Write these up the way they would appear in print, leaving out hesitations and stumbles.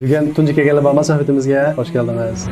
Bugun tunji kelganlar bormi sohbatimizga? Xush keldingiz.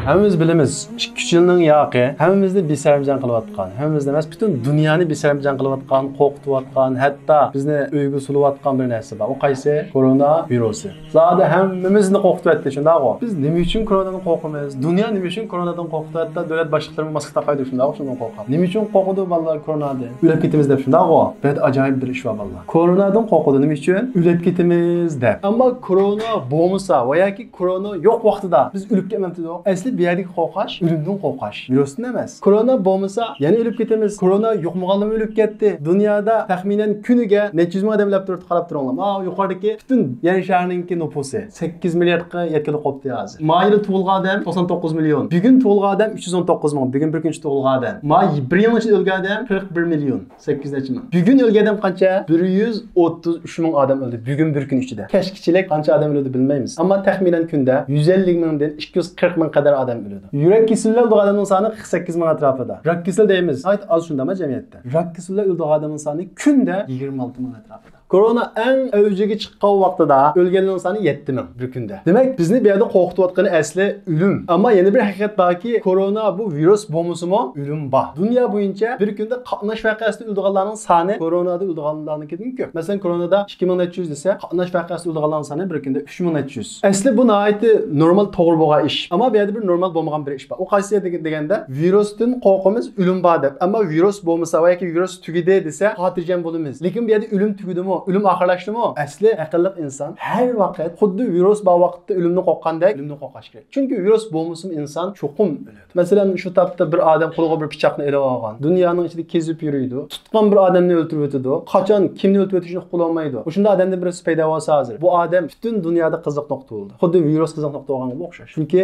Hammamiz bilamiz, 2 yilning yoqi hammamizni besaramjan qilayotgan, hammamiz emas, butun dunyoni besaramjan qilayotgan, qo'rqitayotgan, hatto bizni uyga sulayotgan bir narsa bor. U qaysi? Koronavirusi. Zodi hammamizni qo'rqityapti, shundaqmi? Biz nima uchun koronadan qo'rqamiz? Dunyo nima uchun koronadan qo'rqyapti? Davlat boshliqlari maska taqaydi shundaqmi, shundan qo'rqadi. Nima uchun qo'rqadi bolalar koronadan? O'lib ketamiz deb shundaqmi? Bu ajoyib bir ish bor bolalar. Koronadan qo'rqadi nima uchun? O'lib ketamiz deb. Ammo korona bo'lmasa va yoki korona yo'q vaqtida biz o'lib ketmaymiz. Asli bir yerdagi qo'rqash o'limdan qo'rqash, virusdan emas. Korona bo'lmasa, yana o'lib ketamiz. Korona yo'qmaganlar o'lib ketdi. Dunyoda taxminan kuniga necha yuz ming odamlar turib qarab turanglar. Yuqoridagi butun yer shahrininki nupusi 8 milliardga yetib qoldi hozir. Mayli tug'ilgan odam 99 million. Bugun tug'ilgan odam 319 ming. Bugun bir kun tug'ilgan odam. May 1 yil ichida o'lgan odam 41 million. 8 necha ming. Bugun o'lgan odam qancha? 133 ming odam o'ldi. Bugun bir kun ichida. Kashkichilik qancha odam o'ldi bilmaymiz. Ammo taxminan kunda 150 mingdan 240 ming qadar odam o'ldi. Yurak kasallar o'lgan odamning soni 48 ming atrofida. Rak kasal deymiz. Ayt az shundami jamiyatda? Rak kasallar o'lgan odamning soni kunda 26 ming atrofida. Korona eng avjiga chiqqan vaqtida o'lganlarning soni 7 ming bir kunda. Demak, bizni bu yerda qo'rqitayotgani asli o'lim. Ammo yana bir haqiqat borki, korona bu virus bo'lmasa-mu, o'lim bor. Dunyo bo'yicha bir kunda qatnash voqeasida o'lganlarning soni koronada o'lganlarnikidan ko'p. Masalan, koronada 2300 desa, qatnash voqeasida o'lganlarning soni bir kunda 3300. Asli bu nihoyatda normal to'g'ri bo'lgan ish. Ammo bu yerda bir normal bo'lmagan bir ish bor. U qaysi deganda virusdan qo'rqimiz o'lim bor deb. Ammo virus bo'lmasa va yoki virus tugidi desa, xotirjam bo'lamiz. Lekin bu yerda o'lim tugidimi? O'lim oxirlashdimi? Asli aqlli inson har vaqt xuddi virus bor vaqtda o'limni qo'rqqandek o'limni qo'rqash kerak. Chunki virus bo'lmasa inson cho'qim o'ladi. Masalan, shu tapda bir odam qo'liga bir pichoqni ilib olgan. Dunyoning ichida kezib yuriydi. Tutgan bir odamni o'ldirib o'tadi. Qachon kimni o'ldirib o'tishini uqula olmaydi. O'shunda odamda birisi paydo bo'lsa hozir. Bu odam butun dunyoda qiziq nuqta bo'ldi. Xuddi virus qiziq nuqta bo'lganga o'xshash. Chunki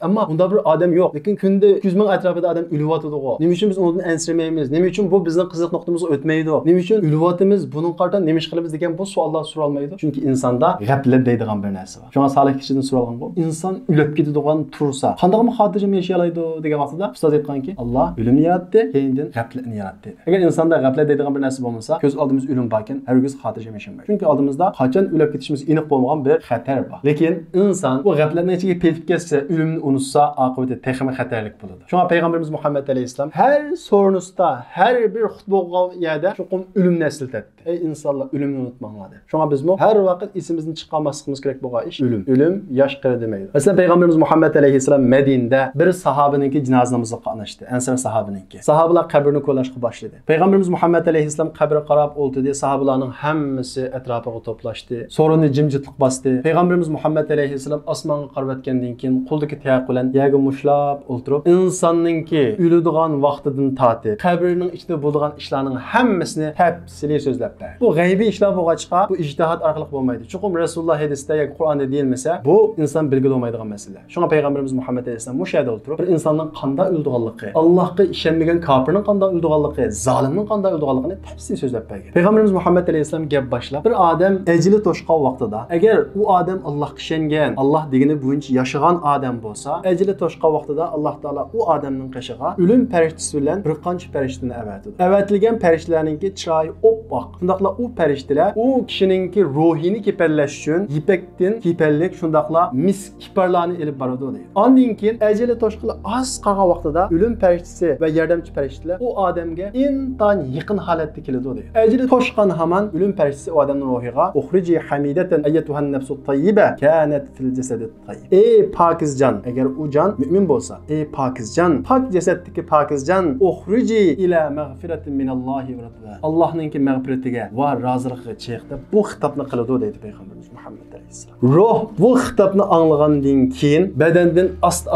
ammo unda bir odam yo'q. Lekin kunda 100 ming atrofida odam o'lyapti-ku. Nima uchun biz undan ansiramaymiz? Nima uchun bu bizning qiziq nuqtamizga o'tmaydi? Nima uchun o'lyapmiz? Buning qartan nima ish qilamiz degan bu savollar so'ralmaydi. Chunki insonda g'aflat deydigan bir narsa bor. Shunga Salih kishidan so'ralgan bu. Inson o'lib ketadigan tursa, qanday xotirjam yashayoladi degan vaqtida ustoz aytganki, Alloh o'limni yaratdi, keyindan g'aflatni yaratdi. Agar insonda g'aflat deydigan bir narsa bo'lmasa, ko'z oldimiz o'lim borkan, hargiz xotirjam yashamaydi. Chunki oldimizda qachon o'lib ketishimiz aniq bo'lmagan bir xatar bor. Lekin inson bu g'aflatning ichiga petib ketsa, o'limni unutsa, oqibati texmi xatarlik bo'ladi. Shunga payg'ambarimiz Muhammad alayhisalom har so'rinusda, har bir xutba bo'lgan yerda cho'qim o'limni eslatadi. Ey insonlar, o'limni unutmanglar deb. Shunga biz har vaqt esimizdan chiqarmasligimiz kerak bo'lgan ish o'lim. O'lim yosh qari demaydi. Masalan, payg'ambarimiz Muhammad alayhisalom Madinada bir sahobaninki janoza namozida qatnashdi. Ansar sahobaninki. Sahobalar qabrini ko'lashga boshladi. Payg'ambarimiz Muhammad alayhisalom qabrga qarab o'ltirdi. Sahobalarning hammasi atrofiga to'plashdi. So'rinni jimjitlik bosdi. Payg'ambarimiz Muhammad alayhisalom osmonga qarab o'tgandan keyin qo'ldagi tayoq bilan yerga mushlab o'ltirib, insonninki o'ladigan vaqtidan tortib, qabrining ichida bo'lgan ishlarning hammasini tafsiliy so'zlab berdi. Bu g'aybiy ishlar bo'lg'achqa, bu ijtihod orqali bo'lmaydi. Chuqur Rasululloh hadisida yoki Qur'onda deyilmasa, bu inson bilgili olmaydigan masala. Shunga payg'ambarimiz Muhammad alayhisalom mushayda o'ltirib, bir insonning qanday o'ldiganligi, Allohga ishonmagan kofirning qanday o'ldiganligi, zolimning qanday o'ldiganligini tafsiliy so'zlab bergan. Payg'ambarimiz Muhammad alayhisalom gap boshlab, bir odam ajli to'shqan vaqtida, agar u odam Allohga ishongan, Alloh degani bo'yicha yashagan odam bo'lsa, ajli to'shqan vaqtida Alloh taolo u odamning qishig'a o'lim farishtasi bilan bir qancha farishtani avatadi. Avatilgan farishtalarningki chiroyi oppoq. Shundaqla u farishtalar u kishiningki ruhini kepallash uchun yipakdan kepallik shundaqla misk kiparlarni elib boradi deydi. Ondan keyin ajali to'shqili az qolgan vaqtida o'lim farishtasi va yordamchi farishtalar u odamga intan yaqin holatda keladi deydi. Ajali to'shqan hamon o'lim farishtasi u odamning ruhiga "Ukhriji hamidatan ayyatuhan nafsu tayyiba kanat fil jasadi tayyib." Ey pokizjon, agar u jon mu'min bo'lsa, ey pokizjon, pok jasaddagi pokizjon, ukhriji ila mag'firatin minallohi va ridvan. Allohningki mag'firatiga va roziligiga chiqdi. Bu xitobni qiladi deydi payg'ambarimiz Muhammad alayhisalom. Ruh bu xitobni anglagandan keyin badandan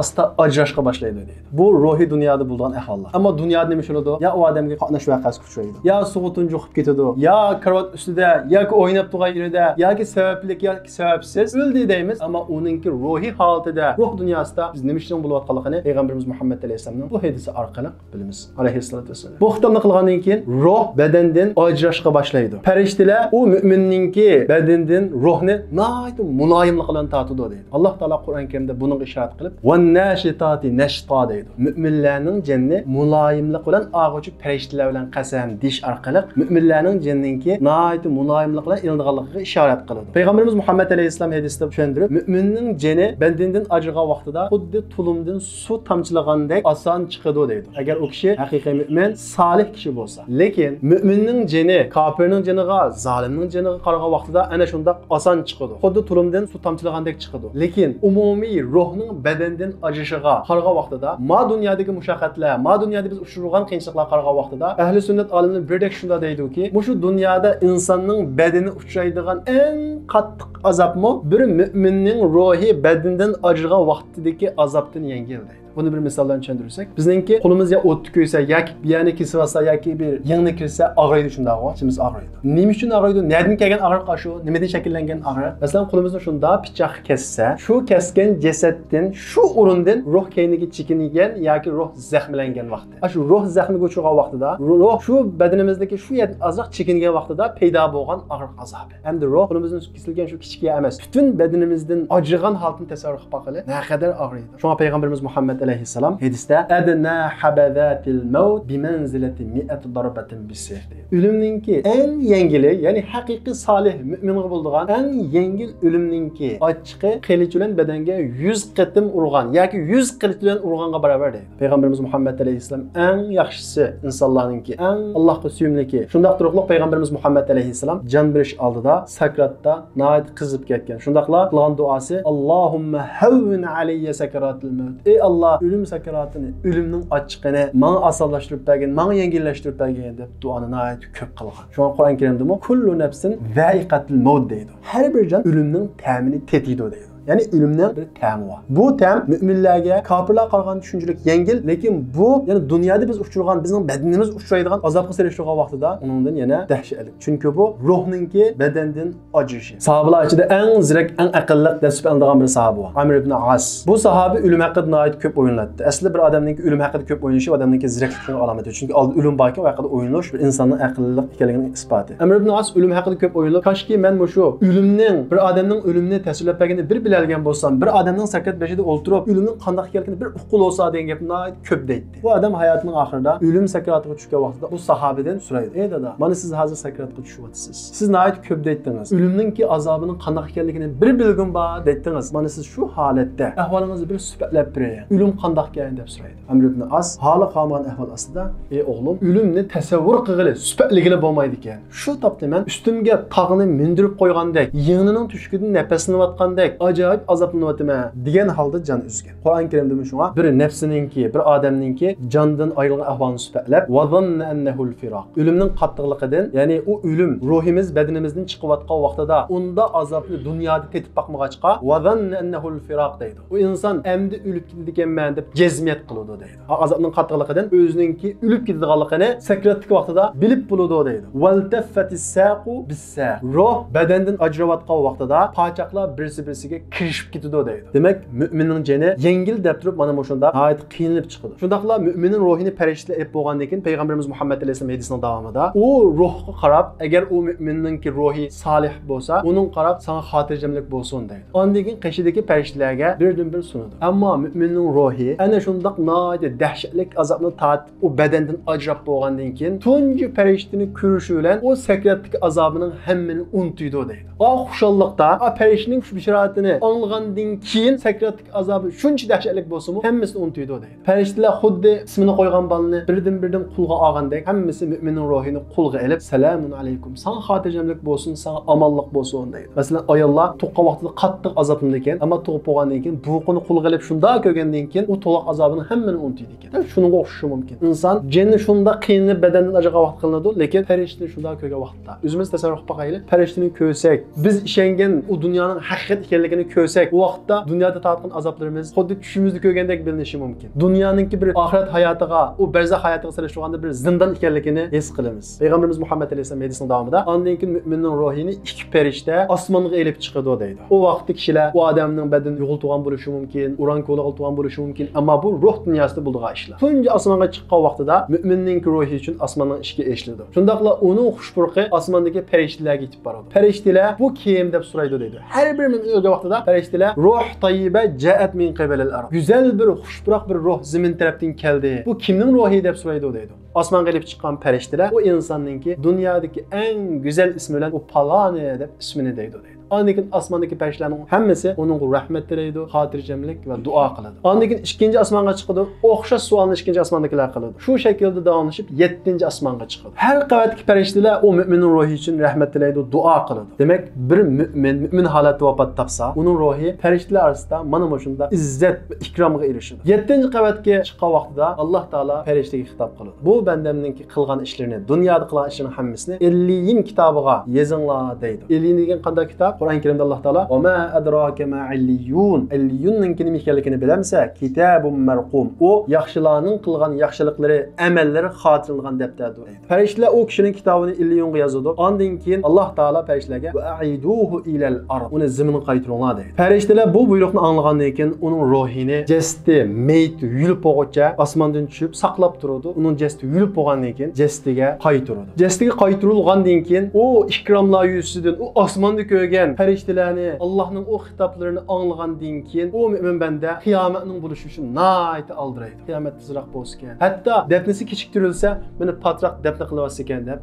asta ajrashga boshlaydi deydi. Bu ruhiy dunyoda bo'lgan ahvollar. Ammo dunyoda nima bo'ladi? Ya u odamga qatnash voqeasi kuchaydi. Ya sug'utun jo'qib ketadi. Ya karavot ustida yoki o'ynab turgan yerida yoki sabablik yoki sababsiz o'ldi deymiz. Ammo uningki ruhiy holatida, ruh dunyosida biz nima uchun bo'layotganligini payg'ambarimiz Muhammad alayhisalomning bu hadisi orqali bilamiz. Alayhissalatu vassalam. Bu xitobni qilgandan keyin ruh badandan ajrashga boshlaydi. Farishtalar Şöyle o müminninki bedenden ruhni naydı mulayimlik bilan tatıdı deydi. Allah Taala Kur'an-ı Kerimde bunu işaret kılıp "Ve naşitati neşta" deydi. Müminlerin cenni mulayimlik bilan ağıcı periştiler bilan qasam diş arqalı müminlerin cenninki naydı mulayimlik bilan ildiganligiga işaret kıldı. Peygamberimiz Muhammed Aleyhisselam hadisde tushundirib, müminning ceni bedenden acığa vaqtida xuddi tulumdan su tamçılagandek asan çıkıdı deydi. Eğer o kişi haqiqiy mümin, salih kişi bolsa. Lekin müminning ceni kafirning ceniga, zalimning ceniga qaragan vaqtida ana shunda asan çıkıdı. Xuddi tulumdan su tamçılagandek çıkıdı. Lekin umumiy ruhning bedendan ajışıga qaragan vaqtida, ma dunyodagi mushaqqatlar, ma dunyoda biz uchirgan qiyinchiliklar qaragan vaqtida ahli sunnat olimlari birdek shunda deydiki, bu şu dunyoda insonning bedeni uchraydigan eng qattiq azapmı bir müminning ruhi bedeninden ajırgan vaqtidagi azapdan yengil deydi. Bunu bir misaldan tushuntirsak, bizningki qo'limiz ya o't ko'ysa, yoki biyani kesib olsa, yoki bir yengni kirsa og'riydi shundaqo, ichimiz og'riydi. Nima uchun og'riydi? Nerdan kelgan og'riq shu? Nimadan shakllangan og'riq? Masalan, qo'limizni shunda pichoq kessa, shu kesgan jasaddan, shu o'rindan ruh kayniga chekingan yoki ruh zaxmlangan vaqti. Shu ruh zaxmiga uchragan vaqtida, ruh shu badanimizdagi shu yerdan azroq chekingan vaqtida paydo bo'lgan og'riq azobi. Hamda ruh qo'limizdan kesilgan shu kichik emas, butun badanimizdan ajrigan holatni tasavvur qilib boqili, naqadar og'riydi. Shunga payg'ambarimiz Muhammad Aleyhisselam hadiste "Adna habadatil maut bimanzilati 100 darbatin bisayf" deydi. Ölümninki en yengili, yani haqiqiy salih müminga bo'lgan en yengil ölümninki açıqı qilich bilan bedenge 100 qitim urgan yoki 100 qilich bilan urganga barobar deydi. Payg'ambarimiz Muhammad Aleyhisselam en yaxshisi insonlarninki, en Allohga suyumliki. Shundaq turuqliq payg'ambarimiz Muhammad Aleyhisselam jon berish oldida sakratda nayt qizib ketgan. Shundaqla qilgan duosi "Allohumma havvin alayya sakaratul maut." Ey Allah, ölüm sakaratını, ölümün açıqını bana asallaştırıp bergin, bana yengilleştirip bergin deb duanı nayet köp qılgan. Şu an Kur'an-ı Kerim'de mu kullu nefsin za'iqatul maut deydi. Her bir can ölümün təmini tetiydi deydi. Yani ölümden bir təmi var. Bu təm müminlərə, kafirlər qarğan düşüncülük yengil, lekin bu yani dünyada biz uçurğan, bizim bedenimiz uçuraydigan azabqa serişdiği vaqtida onundan yana dəhşətli. Çünki bu ruhninki bedenden acışı. Sahabelar içinde en zirek, en aqıllı dəsib aldıgan bir sahabe var. Amr ibn As. Bu sahabe ölüm haqqında ait köp oyunladı. Əslində bir adamninki ölüm haqqında köp oynaşı adamninki zireklikinin alamətidir. Çünki ölüm barkən o haqqında oynaş bir insanın aqıllılıq ikənliginin isbatı. Amr ibn As ölüm haqqında köp oyunladı. Kaşki mən şu ölümnin bir adamın ölümünü təsvirləb bəgəndə bir biləlgən bolsam, bir adamın sakrat beşide oturup ölümün qandaq ekanligini bir uqul olsa degan gapni ko'p deydi. Bu adam hayotining oxirida ölüm sakratiga tushgan vaqtida bu sahobadan so'raydi: "Ey dada, mana siz hozir sakratga tushyapsiz. Siz nayt ko'p deytdingiz. Ölümninki azobinin qandaq ekanligini bir bilgin ba deytdingiz. Mana siz shu holatda ahvolingizni bir suhbatlab berayin. Ölüm qandaq ekan deb so'raydi." Amr ibn As hali qolmagan ahvol ostida: "Ey o'g'lim, ölümni tasavvur qilg'ili, suhbatligini bo'lmaydi ekan. Shu topda men ustimga tog'ni mindirib qo'ygandek, yengnining tushkidan nafaslanayotgandek ajoyib azaplanıvatıma degan holda jon uzgan. Qur'on Kerimda shunga bir nafsininki, bir odamninki jondan ayrilgan ahvolni suhbatlab va zanna annahu al-firaq. Ölümning qattiqligidan, ya'ni u ölüm ruhimiz bedenimizdan chiqayotgan vaqtida unda azobni dunyoda tetib baqmag'achqa va zanna annahu al-firaq deydi. U inson endi o'lib ketdi ekanman deb jazmiyat qiladi deydi. Azobning qattiqligidan o'zininki o'lib ketganligini sakratlik vaqtida bilib bo'ladi deydi. Wal taffatis saqu bis-saq. Ruh bedendan ajrayotgan vaqtida parchoqlar birsi-birsiga kirishib ketadi deydi. Demek müminning jeni yengil deb turib mana bu shunda hayat qiynalib chiqadi. Shundaqla müminning ruhini parishta ep bo'lgandan keyin payg'ambarimiz Muhammad alayhisalom hadisining davomida u ruhga qarab, agar u müminningki ruhi salih bo'lsa, uning qarab sana xotirjamlik bo'lsin deydi. Ondan keyin qishidagi parishtalarga birdan bir sunadi. Ammo müminning ruhi ana shundaq noyda dahshatli azobni tatib u badandan ajrab bo'lgandan keyin tunji parishtani ko'rishi bilan o sakratlik azobining hammani unutuydi deydi. O xushalliqda o parishtaning shu bishoratini anglagandan keyin sakratlik azobi shuncha dahshatli bo'lsa-mu, hammasini unutuydi deydi. Farishtalar xuddi ismini qo'ygan balni birdan qulga olgandek, hammasi mu'minning ruhini qulga elib, "Salamun alaykum. Sana xotirjamlik bo'lsin, sana amonlik bo'lsin" deydi. Masalan, ayollar tug'qa vaqtida qattiq azoblanadi ekan, ammo tug'ib bo'lgandan keyin buqini qulga elib shunda ko'rgandan keyin u to'liq azobini hammani unutuydi ekan. Shunga o'xshashi mumkin. Inson jinni shunda qiynalib badandan ajraga vaqt qilinadi, lekin farishtani shunda ko'rgan vaqtda. O'zimiz tasavvur qilib boqaylik. Farishtani ko'rsak, biz ishongan u dunyoning haqiqat ekanligini ko'rsak, u vaqtda dunyoda tortgan azoblarimiz xuddi tushimizda ko'rgandek bilinishi mumkin. Dunyoning bir oxirat hayotiga, u barzah hayotiga solishtirganda bir zindon ekanligini his qilamiz. Payg'ambarimiz Muhammad alayhisalom hadisning davomida ondan keyin mu'minning ruhini ikki farishta osmonga elib chiqadi deydi. U vaqtda kishilar u odamning badani yo'g'iltigan bo'lishi mumkin, uran ko'li qiltigan bo'lishi mumkin, ammo bu ruh dunyosida bo'lgan ishlar. Tunji osmonga chiqqan vaqtida mu'minning ruhi uchun osmonning ishga eshiladi. Shundaqla uning xushburqi osmondagi farishtalarga yetib boradi. Farishtalar bu kim deb so'raydi deydi. Har bir mu'min vaqtida farishtalar ruh tayyiba ja'at min qibalil ard. Güzel bir xushburq bir ruh zamin tarafdan keldi. Bu kimning ruhi deb so'raydi deydi. Osmonga elib chiqqan farishtalar u insonningki dunyodagi eng go'zal ismi bilan u paloni deb ismini deydi. Ondan keyin osmondagi farishtalarning hammasi uning rahmat tilaydi, xotirjamlik va duo qiladi. Ondan keyin ikkinchi osmonga chiqadi, o'xshash savolni ikkinchi osmondagilar qiladi. Shu shaklda davomlashib 7-osmonga chiqadi. Har qavatdagi farishtalar u mu'minning ruhi uchun rahmat tilaydi, duo qiladi. Demak, bir mu'min holatda vafot topsa, uning ruhi farishtalar orasida mana shunda izzat va ikromga erishadi. 7-qavatga chiqqan vaqtida Alloh taolo farishtaga xitob qiladi. Bu bandamninki qilgan ishlarini, dunyoda qilgan ishlarini hammasini 50 kitobiga yozinglar deydi. 50 degan qanday kitob? Qur'on-i Karimda Alloh taolo "Va ma adraka ma illiyun" illiyunning nima ekanligini bilamsa, kitabun marqum. U yaxshilarning qilgan yaxshiliklari, amallari xotirilgan daftardir deydi. Farishtalar u kishining kitobini illiyunga yozadi. Ondan keyin Alloh taolo farishtalarga "Va'iduhu ilal ard" uni zaminga qaytaringlar deydi. Farishtalar bu buyruqni anglagandan keyin uning ruhini jasdi, mayt yulib bo'lguncha osmondan tushib saqlab turadi. Uning jasdi yulib bo'lgandan keyin jasdiga qaytaradi. Jasdiga qaytarilgandan keyin u ikromlar yuzidan u osmonda ko'rgan farishtalarni, Allohning o xitoblarini anglagandan keyin u mu'min banda qiyomatning bo'lishi uchun nihoyat aldiraydi. Qiyomat tezroq bo'lsa ekan. Hatto dafnisi kechiktirilsa, meni patroq dafn qilyapsiz ekan deb,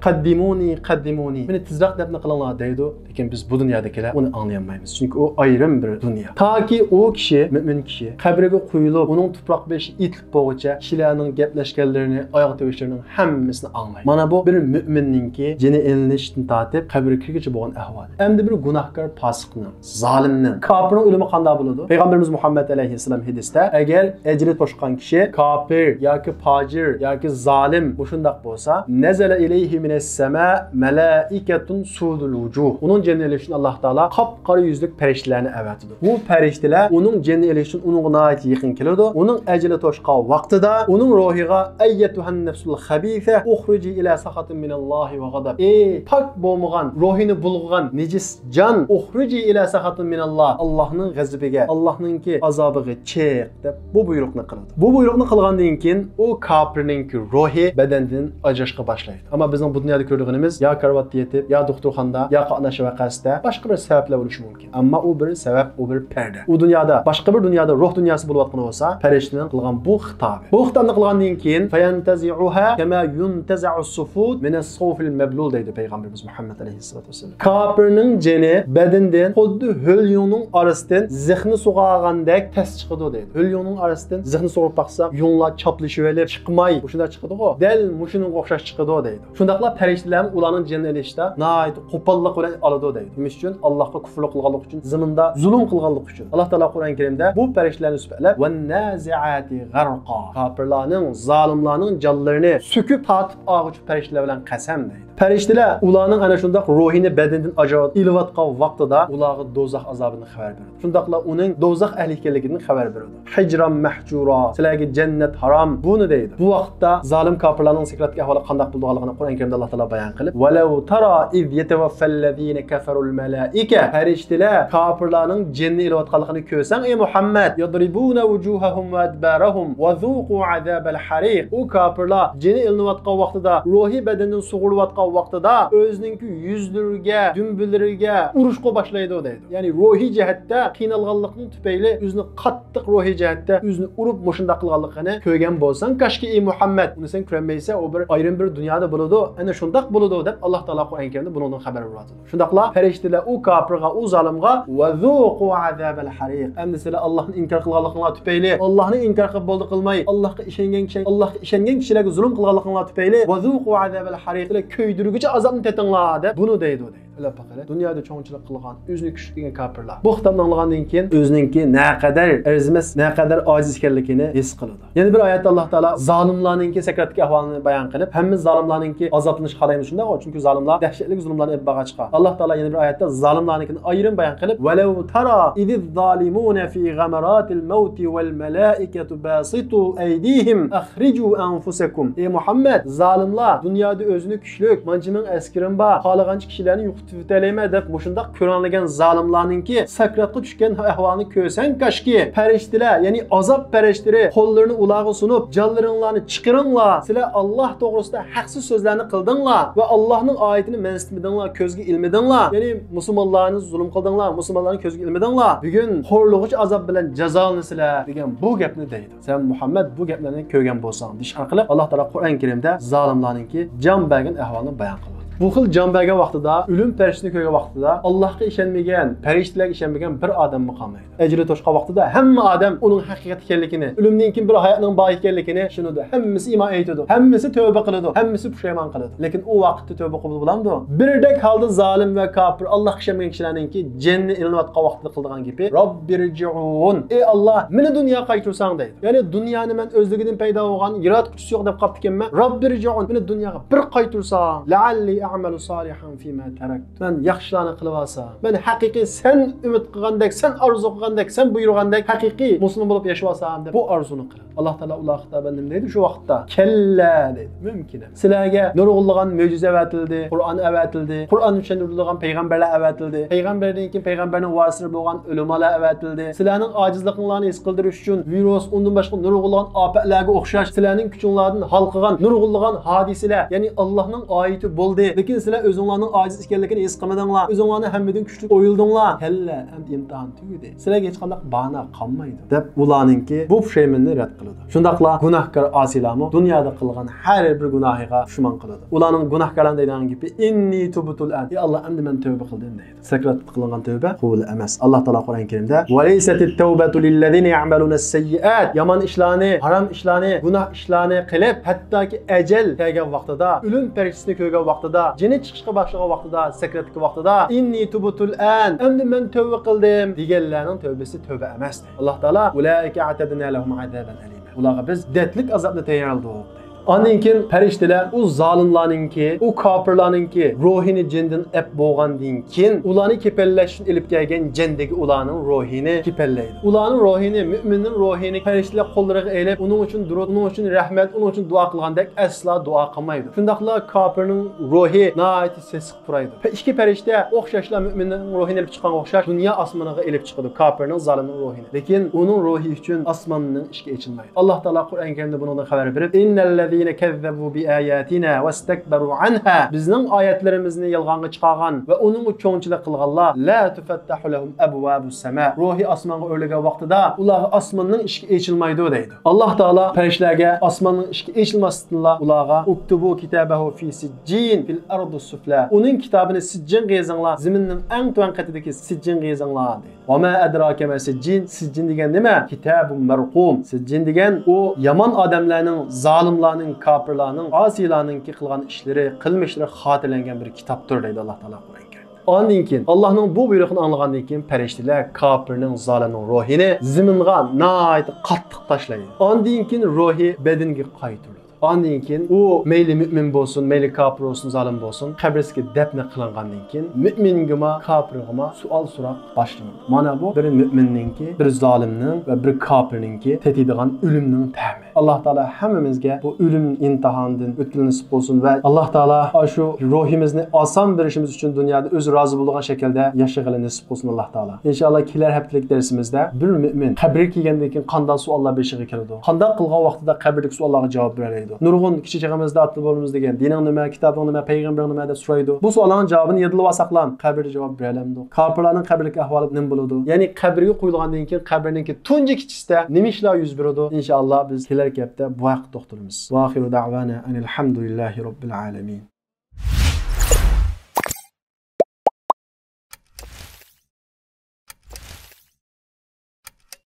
qaddimuni, meni tezroq dafn qilinglar deydi. Lekin biz bu dunyodagilar uni anglayolmaymiz. Chunki u ayrim bir dunyo. Toki u kishi, mu'min kishi qabriga qo'yilib, uning tuproq beshi itilib bo'lguncha kishilarning gaplashganlarini, oyoq to'vishlarining hammasini anglaydi. Mana bu bir mu'minningki jini ilinishdan tortib qabrga kirguncha bo'lgan ahvol. Endi bir gunohkor fasiqning, zolimning, kofirning o'limi qanday bo'ladi? Payg'ambarimiz Muhammad alayhisalom hadisda agar ajri to'shqan kishi kofir yoki fojir yoki zolim shundaq bo'lsa, nazala ilayhi minas sama malaikatun sudul wujuh. Uning jannati uchun Alloh taolo qop-qora yuzlik farishtalarni avatadi. Bu farishtalar uning jannati uchun unga nihoyat yaqin keladi. Uning ajri to'shqan vaqtida uning ruhiga ayyatuhan nafsul khabisa ukhruji ila sahatin minallohi va g'adab. Pak bo'lmagan, ruhini bulg'agan nejis jon ukhruji ila sahatin minalloh. Allohning g'azabiga, Allohningki azobiga chiq deb bu buyruqni qiladi. Bu buyruqni qilgandan keyin u kofirning ruhi badandan ajrashga boshlaydi. Ammo bizning bu dunyoda ko'rganimiz yo karvatda yetib, yo doktorxonada, yo qatnash vaqasida boshqa bir sabablar bo'lishi mumkin. Ammo u bir sabab, u bir perda. U dunyoda, boshqa bir dunyoda ruh dunyosi bo'layotgan bo'lsa, farishtaning qilgan bu xitobi. Bu xitobni qilgandan keyin fayantazi'uha kama yuntaza'u sufud min as-sufil mablul deydi Payg'ambarimiz Muhammad alayhissalatu vasallam. Kofirning jini badandan xuddi ho'lyonning orasidan zehni sug'agandek tas chiqadi deydi. Ho'lyonning orasidan zehni sug'ib baqsa, yonlar chaplashib olib chiqmay, shunda chiqadi-ku. Dal mushuning o'xshash chiqadi deydi. Shundaqla farishtalar ularning jinni ilishda nihoyat qo'pollik bilan oladi deydi. Nima uchun? Allohga kufrlik qilganlik uchun, zaminda zulm qilganlik uchun. Alloh taolo Qur'on Karimda bu farishtalarni sifatlab "Wan nazi'ati gharqa" kofirlarning, zolimlarning jonlarini söküp tatib og'uchi farishtalar bilan qasam deydi. Farishtalar ularning ana shundaq ruhini badandan ajratib ilayotgan vaqtida ularga do'zax azobini xabar beradi. Shundaqla uning do'zax ahli ekanligini xabar beradi. Hijran mahjura, sizlarga jannat harom buni deydi. Bu vaqtda zolim kofirlarning sekretga ahvoli qanday bo'lganligini Qur'on Karimda Alloh taolo bayon qilib, "Walau tara iz yatawaffallazina kafarul malaika" farishtalar kofirlarning jinni ilayotganligini ko'rsang, ey Muhammad, yadribuna wujuhahum va adbarahum wa zuqu azabal hariq. U kofirlar jinni ilayotgan vaqtida, ruhi badandan sug'urayotgan vaqtida o'zining yuzlariga, dumbulariga urushqa boshlaydi deydi. Ya'ni ruhiy jihatda qiynalganlikning tufayli o'zini qattiq ruhiy jihatda o'zini urib mushunda qilganligini ko'rgan bo'lsang, kashki ey Muhammad, uni sen ko'rmaysa, u bir ayrim bir dunyoda bo'ladi, ana shundaq bo'ladi deb Alloh taolo Qur'on Karimda bundan xabar beradi. Shundaqla farishtalar u kofirga, u zolimga va zuqu azabal hariq. Endi sizlar Allohni inkor qilganliginglar tufayli, Allohni inkor qilib bo'ldi qilmay, Allohga ishongan kishilarga zulm qilganliginglar tufayli va zuqu azabal hariq, ko'ydirguchi azobni tetinglar deb bunu deydi. Öyle bakale. Dünyada çoğunçılık kılgan, özünü küçültgen kafirlar. Bu kitabni anlagandan keyin özününki ne kadar arzimas, ne kadar aciz ekanligini his qiladi. Yana bir oyatda Alloh taolo zolimlarningki sakratlik ahvolini bayon qilib, hamma zolimlarningki azoblanish qalaymiz shunda, chunki zolimlar dahshatli zulmlarni olib borgan chiqadi. Alloh taolo yana bir oyatda zolimlarnikini ayrim bayon qilib, "Walau tara idiz zolimuna fi ghamaratil maut wal malaikatu basitu aydihim akhriju anfusakum." Ey Muhammad, zolimlar dunyoda o'zini kuchlik, manchining askirim bor, xolagancha kishilarni yo'qotib o'talayman deb mushundaq ko'ranlagan zolimlarningki sakratga tushgan ahvolini ko'rsang kashki, farishtalar, ya'ni azob farishtalari qo'llarini ularga sunib, jonlaringlarni chiqiringlar. Sizlar Alloh to'g'risida haqsiz so'zlarni qildinglar va Allohning oyatini mensimidinglar, ko'zga ilmidinglar. Ya'ni musulmonlarni zulm qildinglar, musulmonlarni ko'zga ilmidinglar. Bugun xo'rlig'ich azob bilan jazolanasizlar degan bu gapni deydi. Sen Muhammad bu gaplarni ko'rgan bo'lsang, dish orqali Alloh taolo Qur'on Karimda zolimlarningki jon bergan ahvolini bayon qiladi. Bu xil jon bergan vaqtida, o'lim farishtasini ko'rgan vaqtida Allohga ishonmagan, farishtalarga ishonmagan bir odamni qolmaydi. Ajri to'shqa vaqtida hamma odam uning haqiqat ekanligini, o'limdan keyin bir hayotning bor ekanligini tushunadi. Hammasi iymon etadi, hammasi tavba qiladi, hammasi pushaymon qiladi. Lekin u vaqtda tavba qabul bo'lamdi. Birdek holda zolim va kofir, Allohga ishonmagan kishilarningki janni ilinayotgan vaqtida qildigan gibi Robbirji'un. Ey Alloh, meni dunyoga qaytarsang deydi. Ya'ni dunyoni men o'zligidan paydo bo'lgan, yaratuvchisi yo'q deb qolibdikanman. Robbirji'un, meni dunyoga bir qaytarsang, la'alli a'malu solihan fima tarakt. Men yaxshilarni qilib olsam, men haqiqiy sen umid qilgandek, sen orzu qilgandek, sen buyurgandek haqiqiy musulmon bo'lib yashab olsam deb bu orzuni qiladi. Alloh taolo ular xitoban nima deydi shu vaqtda? Kalla deydi. Mumkin emas. Sizlarga nurg'ulgan mo'jiza avatildi, Qur'on avatildi, Qur'on tushuntirilgan payg'ambarlar avatildi. Payg'ambardan keyin payg'ambarning varisleri bo'lgan ulamolar avatildi. Sizlarning ojizliklaringizni his qildirish uchun virus, undan boshqa nurg'ulgan ofatlarga o'xshash sizlarning kuchinglardan hal qilgan nurg'ulgan hodisalar, ya'ni Allohning oyati bo'ldi. Lekin sizlar o'zinglarning ojiz ekanligini his qilmadinglar. O'zinglarni hammadan kuchli o'yildinglar. Kalla, endi imtihon tugadi. Sizlarga hech qanday bahona qolmaydi deb ularningki bu pushaymonni rad qiladi. Shundaqla gunohkor osilarmi dunyoda qilgan har bir gunohiga pushmon qiladi. Ularning gunohkorlar deydigan gibi inni tubtul an. Ey Alloh, endi men tavba qildim deydi. Sakrat qilgan tavba qabul emas. Alloh taolo Qur'on Karimda "Va laysatit tawbatu lillazina ya'maluna as-sayyi'at." Yomon ishlarni, harom ishlarni, gunoh ishlarni qilib, hattoki ajal kelgan vaqtida, o'lim farishtasini ko'rgan vaqtida, jini chiqishga boshlagan vaqtida, sakratga vaqtida inni tubtul an, endi men tavba qildim deganlarning tavbasi tavba emas. Alloh taolo ulaika atadna lahum azaban alima. Ularga biz dardlik azobni tayyorladik. Ondan keyin farishtalar u zolimlarningki, u kofirlarningki ruhini jindan ep bo'lgandan keyin ularni kepellash uchun elib kelgan jindagi ularning ruhini kepellaydi. Ularning ruhini, mu'minning ruhini farishtalar qo'llariga elib, uning uchun durud, uning uchun rahmat, uning uchun duo qilgandek asla duo qilmaydi. Shundaqla kofirning ruhi nihoyatda sesiq turaydi. Ikki farishta o'xshashlar mu'minning ruhini elib chiqqanga o'xshash dunyo osmoniga elib chiqadi kofirning, zolimning ruhini. Lekin uning ruhi uchun osmonning ishga echilmaydi. Alloh taolo Qur'on Karimda bundan xabar berib, innallazina kazzabu bi ayatina wastakbaru anha. Bizning oyatlarimizni yolg'onga chiqargan va uning cho'nchilik qilganlar la tufattahu lahum abwabus sama. Ruhi osmonga o'rlagan vaqtida ular osmonning ishga echilmaydi deydi. Alloh taolo farishtalarga osmonning ishga echilmasdan ularga uktubu kitabahu fi sijjin fil ardi sufla. Uning kitobini sijjin qezinglar, zaminning eng tuvan qatidagi sijjin qezinglar deydi. Va ma adraka ma sijjin. Sijjin degan nima? Kitabun marqum. Sijjin degan u yomon odamlarning, zolimlarning, kafirlarning, osiylarningki qilgan ishlari, qilmishlari xotirlangan bir kitobdir deydi Alloh taolo Qur'onga. Ondan keyin Allohning bu buyrug'ini anglagandan keyin farishtalar kofirning, zolimning ruhini zaminga nihoyat qattiq tashlaydi. Ondan keyin ruhi bedanga qaytariladi. Ondan keyin u mayli mu'min bo'lsin, mayli kofir bo'lsin, zolim bo'lsin, qabrisiga dafn qilingandan keyin mu'mingimi, kofirgimi savol so'roq boshlanadi. Mana bu bir mu'minningki, bir zolimning va bir kofirningki tetadigan o'limning ta'mi. Alloh taolo hammamizga bu o'lim imtihonidan o'tgan nasib bo'lsin va Alloh taolo shu ruhimizni oson berishimiz uchun dunyoda o'zi rozi bo'lgan shaklda yashashga nasib qilsin Alloh taolo. Inshaalloh kelar haftalik darsimizda bir mu'min qabrga kelgandan keyin qanday savollar berishiga keladi. Qanday qilgan vaqtida qabrdagi savollarga javob beradi. Nurg'un kichik chaqamizda atli bo'limiz degan dining nima, kitobing nima, payg'ambaring nima deb so'raydi. Bu savollarning javobini yedilib olsaqlam, qabrda javob beralamdi. Kofirlarning qabrdagi ahvoli nima bo'ladi? Ya'ni qabrga qo'yilgandan keyin qabrninki tunji kichisida nima ishlar yuz beradi? Inshaalloh biz kelar hafta bu vaqt to'xtalamiz. Va axiru da'vana anil hamdulillahi robbil alamin.